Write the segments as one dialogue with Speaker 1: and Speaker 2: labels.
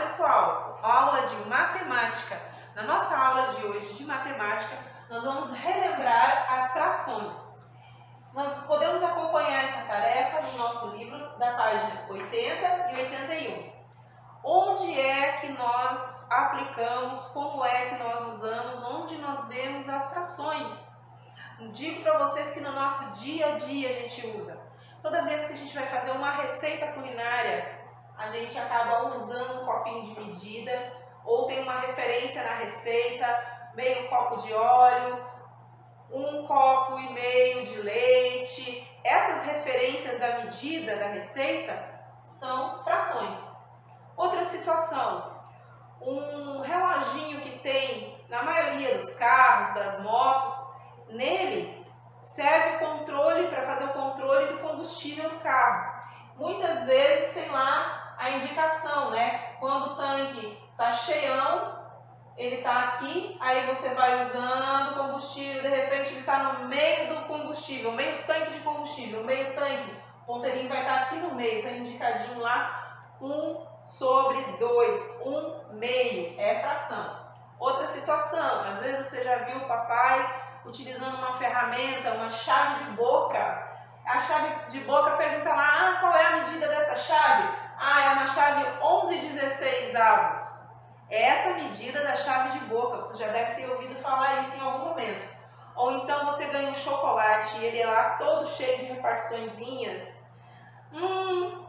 Speaker 1: pessoal, aula de matemática. Na nossa aula de hoje de matemática, nós vamos relembrar as frações. Nós podemos acompanhar essa tarefa no nosso livro da página 80 e 81. Onde é que nós aplicamos, como é que nós usamos, onde nós vemos as frações. Digo para vocês que no nosso dia a dia a gente usa. Toda vez que a gente vai fazer uma receita culinária, a gente acaba usando um copinho de medida, ou tem uma referência na receita, meio copo de óleo, 1,5 copo de leite. Essas referências da medida da receita são frações. Outra situação, um reloginho que tem na maioria dos carros, das motos, nele serve o controle para fazer o controle do combustível do carro. Muitas vezes tem lá a indicação, né? Quando o tanque está cheião, ele está aqui, aí você vai usando o combustível, de repente ele está no meio do combustível, meio tanque de combustível, meio tanque, o ponteirinho vai estar aqui no meio, está indicadinho lá, 1/2, 1/2, é fração. Outra situação, às vezes você já viu o papai utilizando uma ferramenta, uma chave de boca. A chave de boca pergunta lá, qual é a medida dessa chave? É uma chave 11/16 avos. É essa medida da chave de boca, você já deve ter ouvido falar isso em algum momento. Ou então você ganha um chocolate e ele é lá todo cheio de repartiçõezinhas.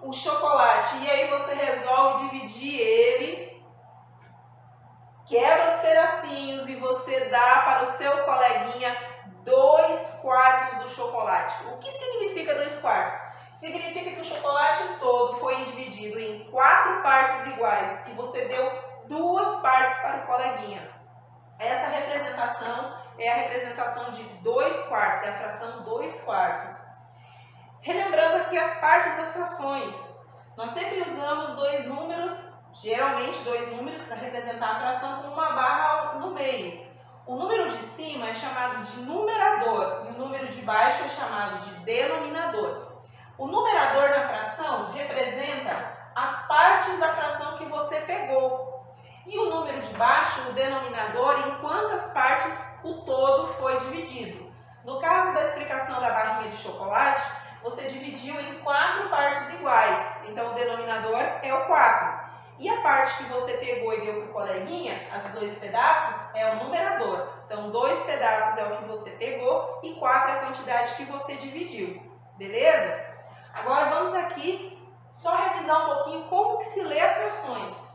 Speaker 1: O chocolate, e aí você resolve dividir ele, quebra os pedacinhos e você dá para o seu coleguinha 2/4 do chocolate. O que significa 2/4? Significa que o chocolate todo foi dividido em 4 partes iguais e você deu 2 partes para o coleguinha. Essa representação é a representação de 2/4, é a fração 2/4. Relembrando aqui as partes das frações, nós sempre usamos dois números, geralmente dois números, para representar a fração com uma barra no meio. O número de cima é chamado de numerador e o número de baixo é chamado de denominador. O numerador na fração representa as partes da fração que você pegou. E o número de baixo, o denominador, em quantas partes o todo foi dividido. No caso da explicação da barrinha de chocolate, você dividiu em 4 partes iguais. Então o denominador é o 4. E a parte que você pegou e deu para o coleguinha, os 2 pedaços, é o numerador. Então 2 pedaços é o que você pegou e 4 é a quantidade que você dividiu. Beleza? Agora vamos aqui só revisar um pouquinho como que se lê as frações.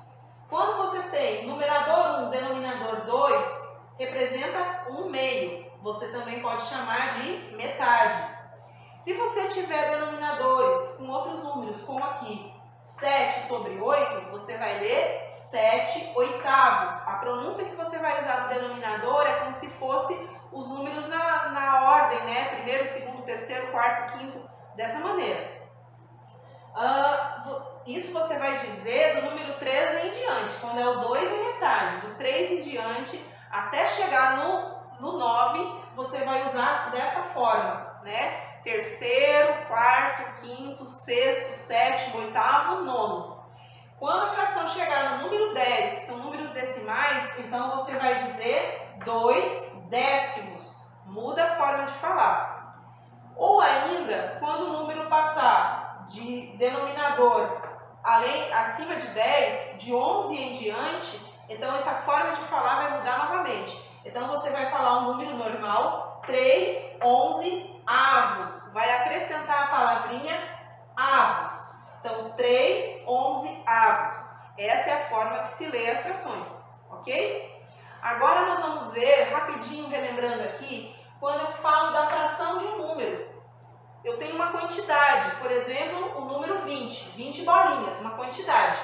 Speaker 1: Quando você tem numerador 1, denominador 2, representa 1/2. Você também pode chamar de metade. Se você tiver denominadores com outros números, como aqui, 7/8, você vai ler 7/8. A pronúncia que você vai usar do denominador é como se fosse os números na ordem, né? Primeiro, segundo, terceiro, quarto, quinto, dessa maneira. Isso você vai dizer do número 3 em diante, quando é o 2 é metade, do 3 em diante, até chegar no 9, você vai usar dessa forma, né? Terceiro, quarto, quinto, sexto, sétimo, oitavo, nono. Quando a fração chegar no número 10, que são números decimais, então você vai dizer 2/10. Muda a forma de falar. Ou ainda, quando o número passar de denominador acima de 10, de 11 em diante, então essa forma de falar vai mudar novamente. Então você vai falar um número normal, 3/11 avos. Vai acrescentar a palavrinha avos. Então 3/11 avos. Essa é a forma que se lê as frações, ok? Agora nós vamos ver, rapidinho relembrando aqui, quando eu falo da fração de um número. Eu tenho uma quantidade, por exemplo, o número 20 bolinhas, uma quantidade.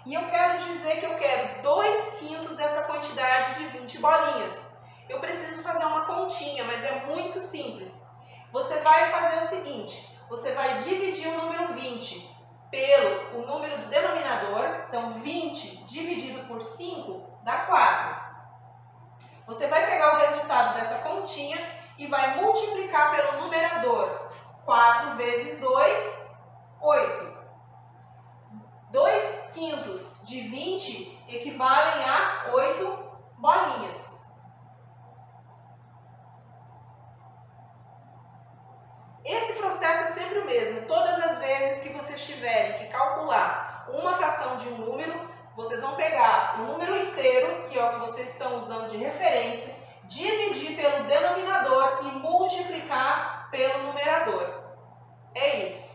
Speaker 1: E eu quero dizer que eu quero 2/5 dessa quantidade de 20 bolinhas. Eu preciso fazer uma continha, mas é muito simples. Você vai fazer o seguinte, você vai dividir o número 20 pelo o número do denominador, então 20 dividido por 5 dá 4. Você vai pegar o resultado dessa continha e vai multiplicar pelo numerador. 4 vezes 2, 8. 2 quintos de 20 equivalem a 8 bolinhas. Esse processo é sempre o mesmo. Todas as vezes que vocês tiverem que calcular uma fração de um número, vocês vão pegar o número inteiro, que é o que vocês estão usando de referência, dividir pelo denominador e multiplicar pelo numerador. É isso.